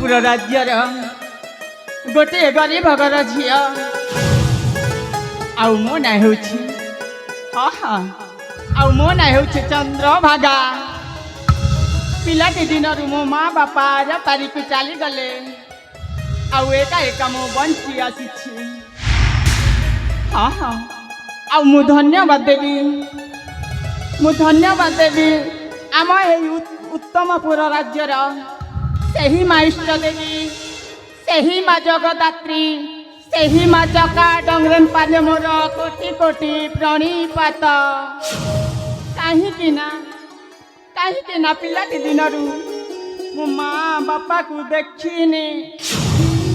उत्तमपुर राज्यर गोटे गरीब घर झील आउ मो ना हो मो ना हो चंद्रभागा पिलाटी दिन मो माँ बापा तारीख चली गले आउ एका एका मो बंची आसी हाँ हाँ आउ मु धन्यवाद देवी आम उत्तमपुर राज्यर सही माँ इष्ट देवी सही माँ जगदात्री सही माँ चका डंगरेन पाले मोर कोटि कोटि प्रणिपात कहीं पिलाटी दिन मो माँ बापा को देखनी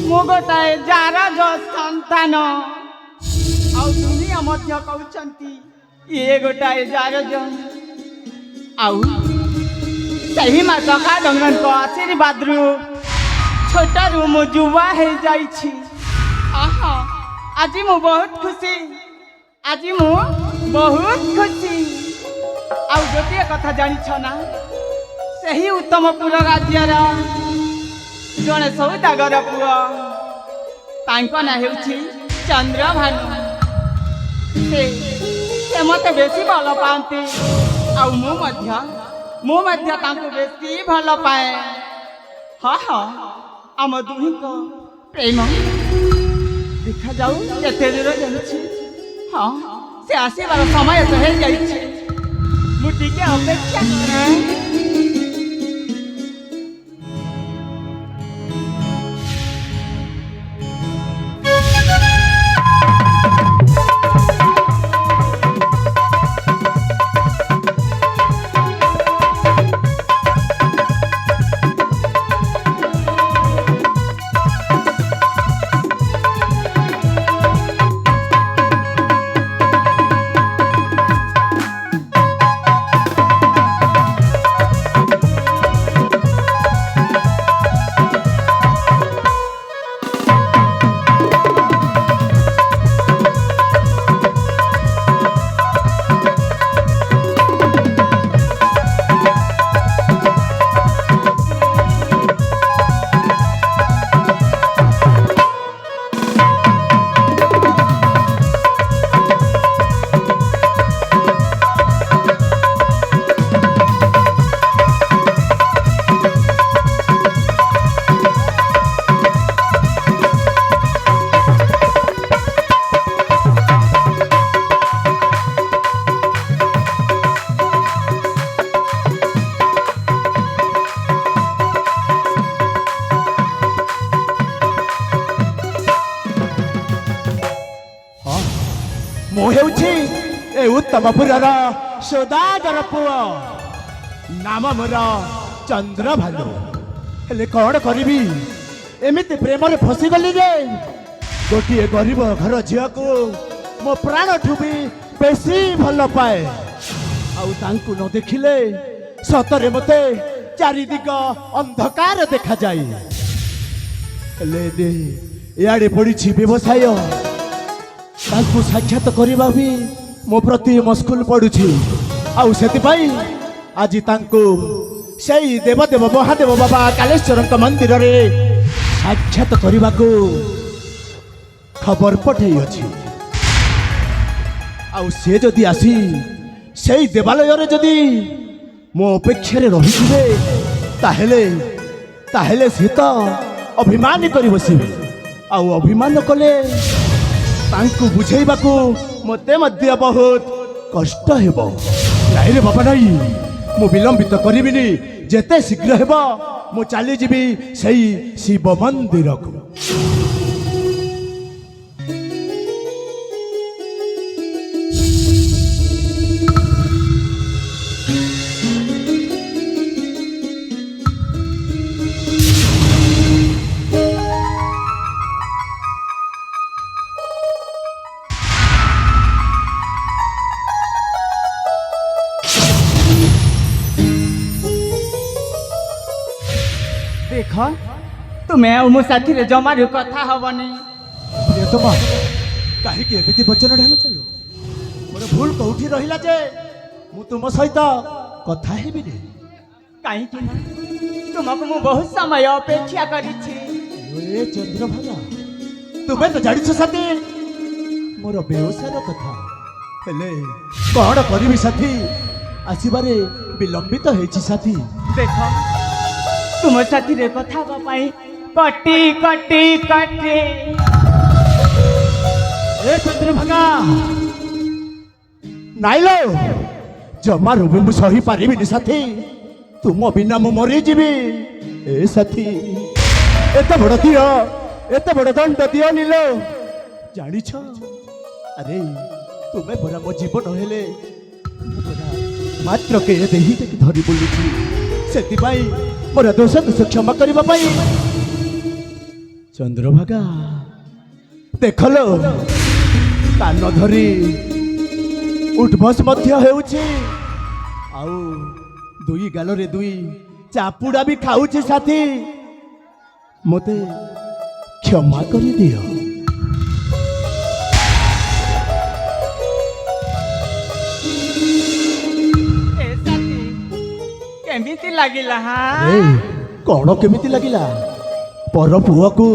मो गोटाए जार संतान आउ दुनिया मध्य कहउछंती ये गोटाए जार आउ सही माँ चका डंगरेन को आशीर्वाद रु छोटारू मो जुवा हो जाइछि आज मु बहुत खुशी आउ गोटे कथा जानिछ ना सही उत्तमपुर राज्यर जड़े सौदागर पुआ तांको ना हेउछि चंद्रभानु से मते बेसी भल पाते आउ मु मध्य तांको बेसी भल पाए हाँ आम दुही को प्रेम देखा जाऊ केते दूर जाइछि हाँ से आसीबार समय तो हो जाइछि मु टिके अपेक्षा करे उत्तमपुर सौदागर पुआ नाम मोर चंद्रभानु हेले कौन करी एमती प्रेम फसीगली जे गोटे गरीब घर झील को मो प्राण ठू भी बेसी भल पाए आउ न देखिले सतरे मते चारिदिग अंधकार देखा जाए इे पड़ी व्यवसाय साक्षात करवा भी मो प्रति मुस्कुल पड़ुछि आउ सेतिपाई आज तांको सेई देवदेव महादेव बाबा कालेश्वर मंदिर रे साक्षात करने को खबर पठेई अछि आउ से जदि आसी सेई देवालय रे जदि मो अपेक्षा रे रहिथिबे ताहेले से तो अभिमान करि बसिबे आउ अभिमान कले तांको बुझेइबाकू मते मध्य बहुत कष्ट हेब नाई रे बाबा नाई मु विलंबित करिबिनी जेते शीघ्र हेब मु चली जीवी सही शिव मंदिर को देख तुम्हें मो साथी रे जमारू कथा हबनी प्रियतमा कहीं एमती वचन ढाल चलो मोर भूल कौटी रहिला जे मु तुम सहित कथा हेबिनी कहीं ତୁମକୁ ମୁଁ ବହୁତ ସମୟ ଅପେକ୍ଷା କରିଛି। ଏ ଚନ୍ଦ୍ରଭାଗା, ତୁମେ ତ ଜାଣିଛ ସାଥୀ ମୋର ବେଉସାର କଥା, ହେଲେ କଣ କରିବି ସାଥୀ, ଆସିବାରେ ବିଳମ୍ବିତ ହେଇଛି ସାଥୀ। ଦେଖ, ତୁମ ସାଥିରେ କଥା ହେବା ପାଇଁ କଟି କଟି କଟି ଏ ଚନ୍ଦ୍ରଭାଗା, ନାଇଲୋ, ଜମାରୁ ବି ମୁଁ ସହି ପାରିବିନି ସାଥୀ, ତୁମ ବିନା ମୁଁ ମରିଯିବି। ଏ ସାଥୀ, ଏତେ ବଡ଼ ଦିଅ, ଏତେ ବଡ଼ ଦଣ୍ଡ ଦିଅ ନିଲୋ, ଜାଣିଛ, ଆରେ ତୁମେ ପରା ମୋ ଜୀବନ ହେଲେ, ମୁଁ ପରା ମାତ୍ର କେ ଦେହିଟାକି ଧରି ବୁଲୁଛି, ସେଥିପାଇଁ ମୋର ଦୋଷ କ୍ଷମା କରିବା ପାଇଁ। ଚନ୍ଦ୍ରଭାଗା, ଦେଖଲୋ, କାନ ଧରି ଉଠବସ ମଧ୍ୟ ହେଉଛି, ଆଉ ଦୁଇ ଗାଲରେ ଦୁଇ ଚାପୁଡ଼ା ବି ଖାଉଛି ସାଥୀ, ମୋତେ କ୍ଷମା କରିଦିଅ। ଏ ସାଥୀ, କେମିତି ଲାଗିଲା? ଏ କଣ କେମିତି ଲାଗିଲା? ପର ପୁଅକୁ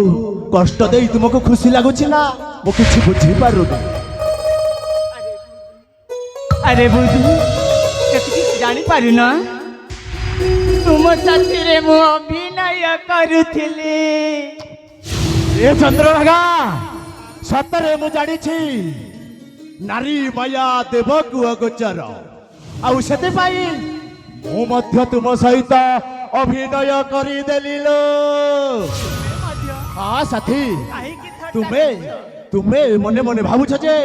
କଷ୍ଟ ଦେଇ ତୁମକୁ ଖୁସି ଲାଗୁଛି ନା? ମୁଁ କିଛି ବୁଝିପାରୁନି। ଆରେ ବୁଧୁ, ଏତିକି ଜାଣିପାରୁନ, ତୁମ ସାଥିରେ ମୁଁ ଅଭିନୟ କରୁଥିଲି। ଏ ଚନ୍ଦ୍ରଭାଗା, ସତରେ ମୁଁ ଜାଣିଛି ନାରୀ ମାୟା ଦେବକୁ ଅଗୋଚର, ଆଉ ସେଥିପାଇଁ ମୁଁ ମଧ୍ୟ ତୁମ ସହିତ ଅଭିନୟ କରିଦେଲି ଲୋ। ହଁ ସାଥୀ, ତୁମେ ତୁମେ ମନେ ମନେ ଭାବୁଛ ଯେ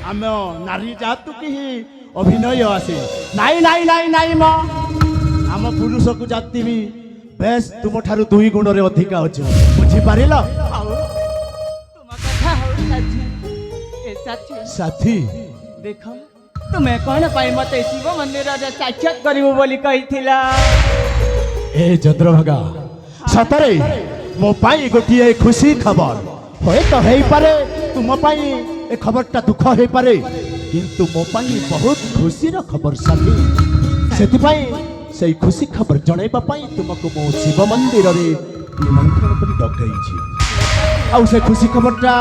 ଆମ ନାରୀ ଜାତୁ କେହି ଅଭିନୟ ଆସେ? ନାଇଁ ନାଇଁ ନାଇଁ ନାଇଁ ମ, ଆମ ପୁରୁଷକୁ ଜାତି ବି ବେଶ ତୁମଠାରୁ 2 ଗୁଣରେ ଅଧିକା ଅଛି, ବୁଝିପାରିଲ? ହଉ, ତୁମ କଥା ହଉ ସାଥୀ। ଏ ସାଥୀ, ସାଥୀ, ଦେଖ, ତୁମେ କ'ଣ ପାଇଁ ମତେ ଶିବ ମନ୍ଦିରରେ ସାକ୍ଷାତ କରିବୁ ବୋଲି କହିଥିଲ? ଏ ଚନ୍ଦ୍ରଭାଗା, ସତରେ ମୋ ପାଇଁ ଗୋଟିଏ ଖୁସି ଖବର, ହୁଏତ ହେଇପାରେ ତୁମ ପାଇଁ ଏ ଖବରଟା ଦୁଃଖ ହେଇପାରେ, କିନ୍ତୁ ମୋ ପାଇଁ ବହୁତ ଖୁସିର ଖବର ସାଥୀ, ସେଥିପାଇଁ ସେଇ ଖୁସି ଖବର ଜଣାଇବା ପାଇଁ ତୁମକୁ ମୁଁ ଶିବ ମନ୍ଦିରରେ ନିମନ୍ତ୍ରଣ କରି ଡକେଇଛି। ଆଉ ସେ ଖୁସି ଖବରଟା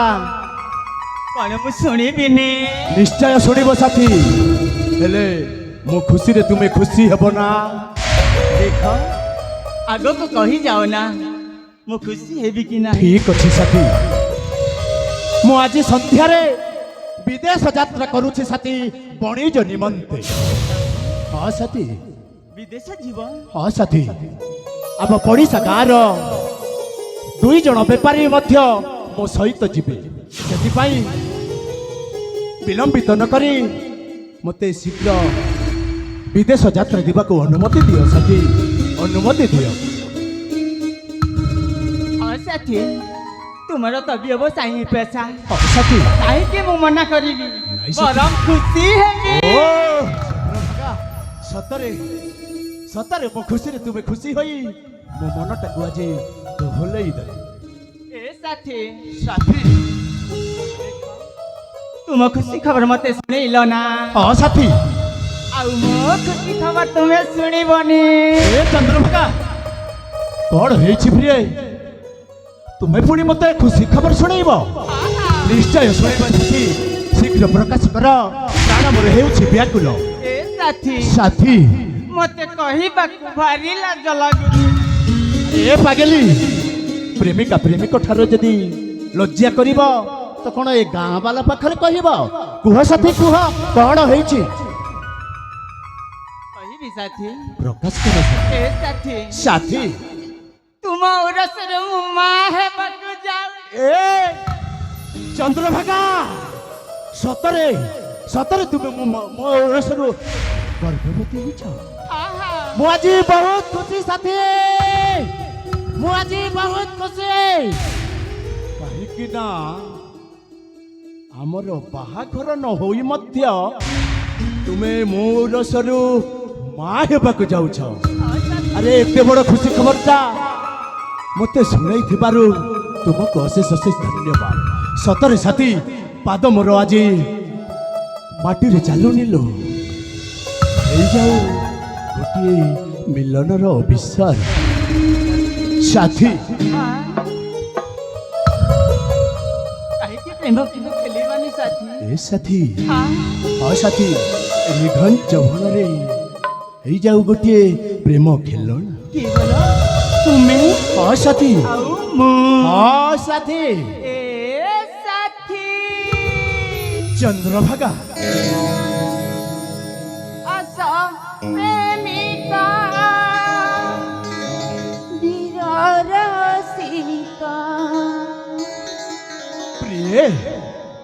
କ'ଣ ମୁଁ ଶୁଣିବିନି? ନିଶ୍ଚୟ ଶୁଣିବ ସାଥୀ, ହେଲେ ମୋ ଖୁସିରେ ତୁମେ ଖୁସି ହେବ ନା? ଦେଖ, ଆଗକୁ କହିଯାଅ ନା, ମୁଁ ଖୁସି ହେବି କି ନାହିଁ? ଠିକ ଅଛି ସାଥୀ, ମୁଁ ଆଜି ସନ୍ଧ୍ୟାରେ ବିଦେଶ ଯାତ୍ରା କରୁଛି ସାଥୀ, ବଣିଜ ନିମନ୍ତେ। ହଁ ସାଥୀ, ବିଦେଶ ଯିବ? ହଁ ସାଥୀ, ଆମ ପଡ଼ିଶା ଗାଁର 2 ଜଣ ବେପାରୀ ମଧ୍ୟ ମୋ ସହିତ ଯିବେ, ସେଥିପାଇଁ ବିଳମ୍ବିତ ନ କରି ମୋତେ ଶୀଘ୍ର ବିଦେଶ ଯାତ୍ରା ଯିବାକୁ ଅନୁମତି ଦିଅ ସାଥୀ, ଅନୁମତି ଦିଅ। ହଁ ସାଥୀ, ତୁମର ତ ବ୍ୟବସାୟୀ ପେଶା, ହଁ ସାଥୀ, କାହିଁକି ମୁଁ ମନା କରିବି? ନାଇଁ ସାଥୀ। ବରଂ ଖୁସି ହେବି। ଓ ଚନ୍ଦ୍ରଭାଗା, ସତରେ ସତରେ ମୋ ଖୁସିରେ ତୁମେ ଖୁସି ହୋଇ ମୋ ମନଟାକୁ ଆଜି ଦୋହଲେଇ ଦେଲେ। ଏ ସାଥୀ, ସାଥୀ, ତୁମ ଖୁସି ଖବର ମତେ ଶୁଣେଇଲ ନା? ହଁ ସାଥୀ। ଆଉ ମୋ ଖୁସି ଖବର ତୁମେ ଶୁଣିବନି? ଏ ଚନ୍ଦ୍ରଭାଗା, କଣ ହେଇଛି ପ୍ରିୟ, ତୁମେ ପୁଣି ମତେ ଖୁସି ଖବର ଶୁଣେଇବ? ନିଶ୍ଚୟ ଶୁଣେଇବ ସାଥୀ, ଶୀଘ୍ର ପ୍ରକାଶ କର, ପ୍ରାଣ ମୋର ହେଉଛି ବ୍ୟାକୁଳ। ଏ ସାଥୀ, ସାଥୀ, ମତେ କହିବାକୁ ଭାରି ଲାଜ ଲାଗୁଛି। ଏ ପାଗେଲି, ପ୍ରେମିକା ପ୍ରେମିକ ଠାରୁ ଯଦି ଲଜ୍ଜା କରିବ ତ କଣ ଏ ଗାଁ ବାଲା ପାଖରେ କହିବ? କୁହ ସାଥୀ, କୁହ କଣ ହେଇଛି? କହିବି ସାଥୀ? ପ୍ରକାଶ କର ସାଥୀ। ଏ ସାଥୀ, ସାଥୀ, ତୁମ ଉରସରେ ମୁଁ ମା ହେବାକୁ ଯାଉଛି। ଏ ଚନ୍ଦ୍ରଭାଗା, ସତରେ ସତରେ ତୁମେ ମୋ ରସରୁ ଗର୍ଭବତୀ ହେଇଛ? ଆହା, ମୁଁ ଆଜି ବହୁତ ଖୁସି ସାଥୀ, ମୁଁ ଆଜି ବହୁତ ଖୁସି, କାହିଁକି ନା ଆମର ବାହାଘର ନ ହୋଇ ମଧ୍ୟ ତୁମେ ମୋ ରସରୁ ମା ହେବାକୁ ଯାଉଛ। ଆରେ ଏତେ ବଡ଼ ଖୁସି ଖବରଟା ମୋତେ ଶୁଣେଇଥିବାରୁ ତୁମକୁ ଅଶେଷ ଅଶେଷ ଧନ୍ୟବାଦ। ସତରେ ସାଥୀ, ପାଦ ମୋର ଆଜି ମାଟିରେ ଚାଲୁନିଲୋ, ହେଇଯାଉ ଗୋଟିଏ ମିଲନର ଅବିଶ୍ୱାସ। ସାଥୀ କାହିଁକି ପ୍ରେମ କିନ୍ତୁ ଖେଳିବାନି ସାଥୀ? ଏ ସାଥୀ ହଁ ହଁ ସାଥୀ ନିଘନ ଯୌବନରେ ହେଇଯାଉ ଗୋଟିଏ ପ୍ରେମ ଖେଳଣ କି ବୋଲ ତୁମେ ହଁ ସାଥୀ ଆଉ ମୁଁ ହଁ ସାଥୀ ଏ ସାଥୀ ଚନ୍ଦ୍ରଭାଗା ଆସ ପ୍ରେମିକା ବୀର ରସିକା ପ୍ରିୟ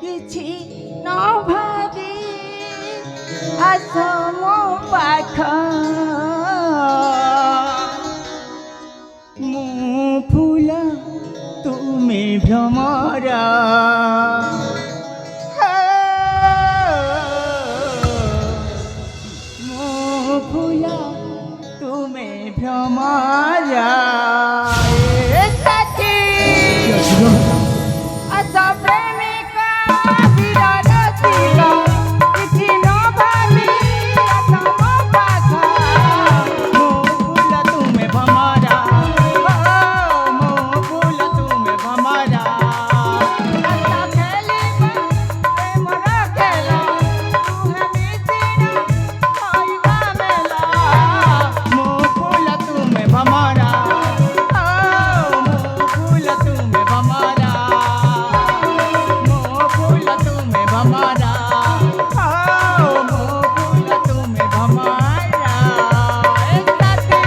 କିଛି ନ ଭାବି ଆସ ମୋ ପାଖ ମୁଁ ଫୁଲ ତୁମେ ଭ୍ରମରା ମୁଁ ଫୁଲ ତୁମେ ଭ୍ରମରା ଏ ସାଥୀ ଆସ ପ୍ରେମିକା ବୀର ରସିକା କିଛି ନ ଭାବି ଆସ ମୋ ପାଖ ମୁଁ ଫୁଲ ତୁମେ ଭ୍ରମରା ମୁଁ ଫୁଲ ତୁମେ ଭ୍ରମରା ଆସ ଖେଳିବା ପ୍ରେମର ଖେଳ ତୁମେ ମିଶିନା କହିବା ମେଲା ମୁଁ ଫୁଲ ତୁମେ ଭ୍ରମରା ମୁଁ ଫୁଲ ତୁମେ ଭ୍ରମରା ମୋ ଫୁଲ ତୁମେ ଭ୍ରମରା ମୋ ଫୁଲ ତୁମେ ଭ୍ରମରା ଏ ସାଥୀ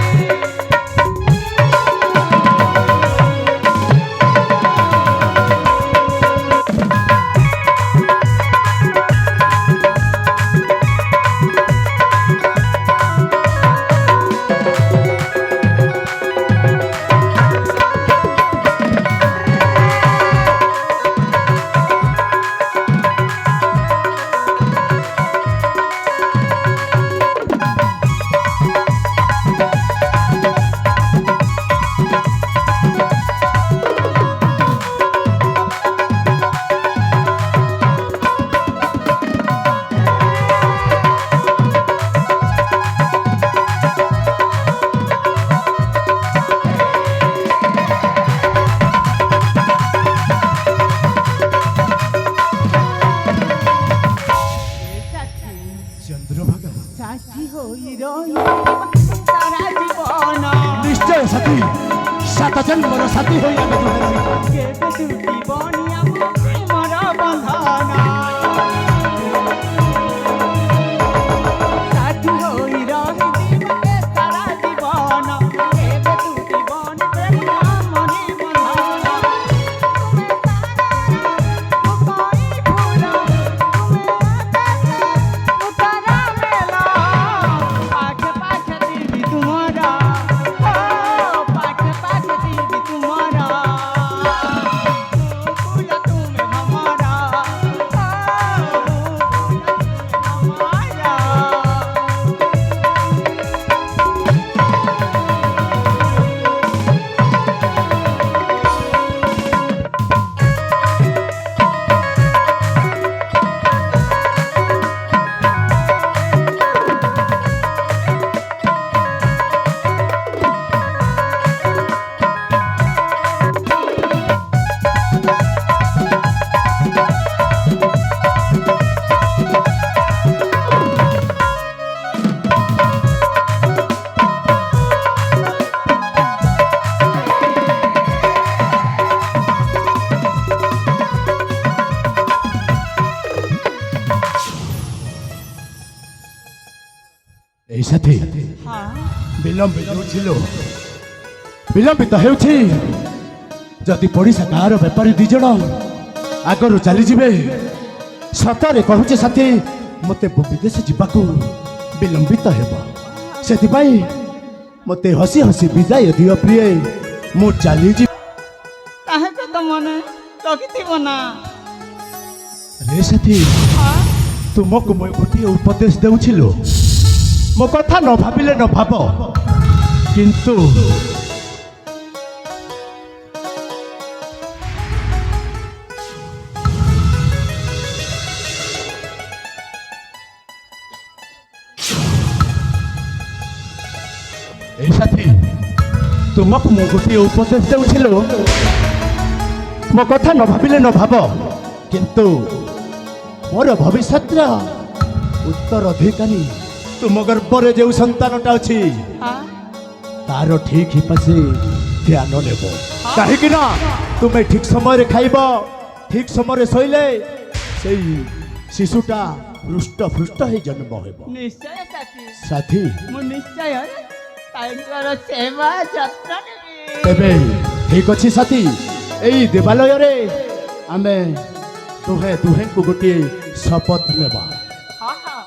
ଚନ୍ଦ୍ରଭାଗା ସାଥୀ ହୋଇ ରହିବା ସାରା ଜୀବନ ନିଶ୍ଚୟ ସାଥୀ ସାତ ଜନ୍ମର ସାଥୀ ହୋଇ ଆମେ ଦୁହେଁ ରହିବା କେବେ ଟୁଟିବନି ଆମ ପ୍ରେମର ବନ୍ଧନ ସାଥୀ ହୋଇ ରହିଯିବା ଏ ସାରା ଜୀବନ କେବେ ଟୁଟିବନି ପ୍ରେମ ଆମରି ବନ୍ଧନ ତୁମେ ସାରା ମୁଁ କଇଁ ଫୁଲ ତୁମେ ଆକାଶ ମୁଁ ତାରା ମେଲା ପାଖେ ପାଖେ ଦିବି ତୁମରା ପାଖେ ପାଖେ ଦିବି ତୁମରା ଫୁଲ ତୁମେ ଭ୍ରମରା এই সাথী ହଁ ବିଳମ୍ବିତ ହେଉଥିଲ ବିଳମ୍ବିତ ହେଉଛି ଯଦି ପଡ଼ିଶା ଗାଁର ବେପାରୀ ଦି ଜଣ ଆଗରୁ ଚାଲିଯିବେ ସତରେ କହୁଛି ସାଥୀ ମୋତେ ବିଦେଶ ଯିବାକୁ ବିଳମ୍ବିତ ହେବ ସେଥିପାଇଁ ମୋତେ ହସି ହସି ବିଦାୟ ଦିଅ ପ୍ରିୟ ମୁଁ ଚାଲିଯିବି କାହାକୁ ତ ମନେ ରଖିଥିବ ନା ରେ ସାଥୀ ହଁ ତୁମକୁ ମୁଁ ଗୋଟିଏ ଉପଦେଶ ଦେଉଥିଲୁ ମୋ କଥା ନ ଭାବିଲେ ନ ଭାବ କିନ୍ତୁ এই সাথী ତୁମକୁ ମୁଁ ଗୋଟିଏ ଉପଦେଶ ଦେଉଥିଲୁ ମୋ କଥା ନ ଭାବିଲେ ନ ଭାବ କିନ୍ତୁ ମୋର ଭବିଷ୍ୟତର ଉତ୍ତରାଧିକାରୀ ତୁମ ଗର୍ଭରେ ଯେଉଁ ସନ୍ତାନଟା ଅଛି हाँ ତାର ଠିକ୍ ହିସାବରେ ଧ୍ୟାନ ନେବ କାହିଁକି ନା ତୁମେ ଠିକ୍ ସମୟରେ ଖାଇବ ଠିକ୍ ସମୟରେ ଶୋଇଲେ ସେଇ ଶିଶୁଟା ହୃଷ୍ଟପୃଷ୍ଟ ହେଇ ଜନ୍ମ ହେବ निश्चय साथी ସାଥୀ ମୁଁ ନିଶ୍ଚୟ ତାଙ୍କର ସେବା ଯତ୍ନ ନେବି ତେବେ ଠିକ୍ ଅଛି ସାଥୀ ଏଇ ଦେବାଳୟରେ ଆମେ ଦୁହେଁଙ୍କୁ ଗୋଟିଏ ଶପଥ ନେବା हाँ हाँ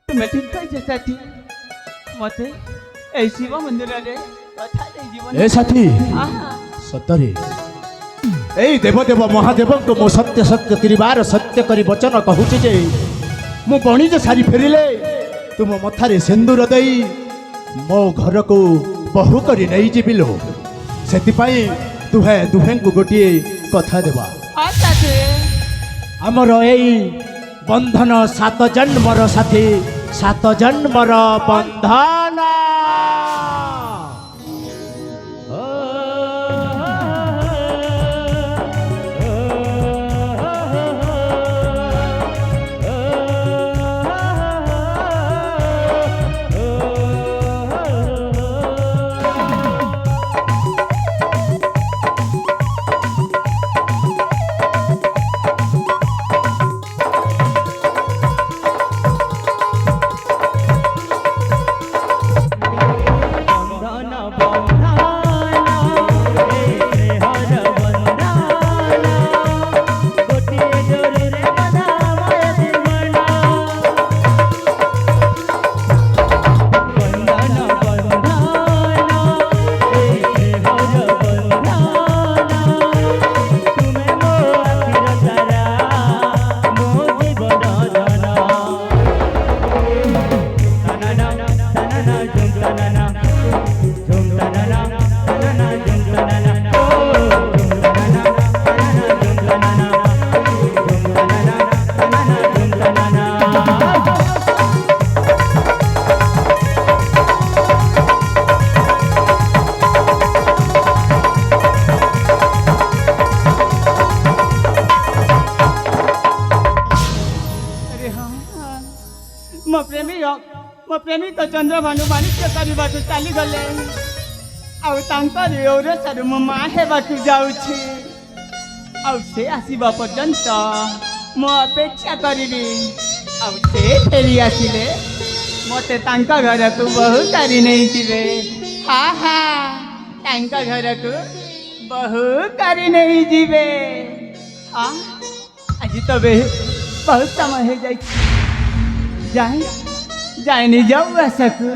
ତୁମେ ଠିକ କହିଛ ସାଥୀ ମତେ ଏଇ ଶିବ ମନ୍ଦିରରେ କଥା ଦେଇଯିବ ଏ ସାଥୀ हाँ हाँ ସତରେ ଏଇ ଦେବଦେବ ମହାଦେବଙ୍କୁ ମୁଁ ସତ୍ୟ ସତ୍ୟ କରିବାର ସତ୍ୟ କରି ବଚନ କହୁଛି ଯେ ମୁଁ ବଣିଜ ସାରି ଫେରିଲେ ତୁମ ମଥାରେ ସିନ୍ଦୁର ଦେଇ ମୋ ଘରକୁ ବୋହୂ କରି ନେଇଯିବି ଲୋ ସେଥିପାଇଁ ଦୁହେଁଙ୍କୁ ଗୋଟିଏ କଥା ଦେବା हाँ साथी ଆମର ଏଇ ବନ୍ଧନ 7 ଜନ୍ମର ସାଥୀ 7 ଜନ୍ମର ବନ୍ଧନ ମୋ ପ୍ରେମୀ ତ ଚନ୍ଦ୍ରଭାନୁ ବାଣିଜ୍ୟ କରିବାକୁ ଚାଲିଗଲେ ଆଉ ତାଙ୍କର ଔରସରୁ ମୋ ମା ହେବାକୁ ଯାଉଛି ଆଉ ସେ ଆସିବା ପର୍ଯ୍ୟନ୍ତ ମୁଁ ଅପେକ୍ଷା କରିବି ଆଉ ସେ ଫେରି ଆସିଲେ ମୋତେ ତାଙ୍କ ଘରକୁ ବୋହୂ କରି ନେଇଯିବେ ହା ହା ତାଙ୍କ ଘରକୁ ବୋହୂ କରି ନେଇଯିବେ ହଁ ଆଜି ତ ବହୁତ ସମୟ ହେଇଯାଇଛି ଯାଏ ନିଜ ଉଆସକୁ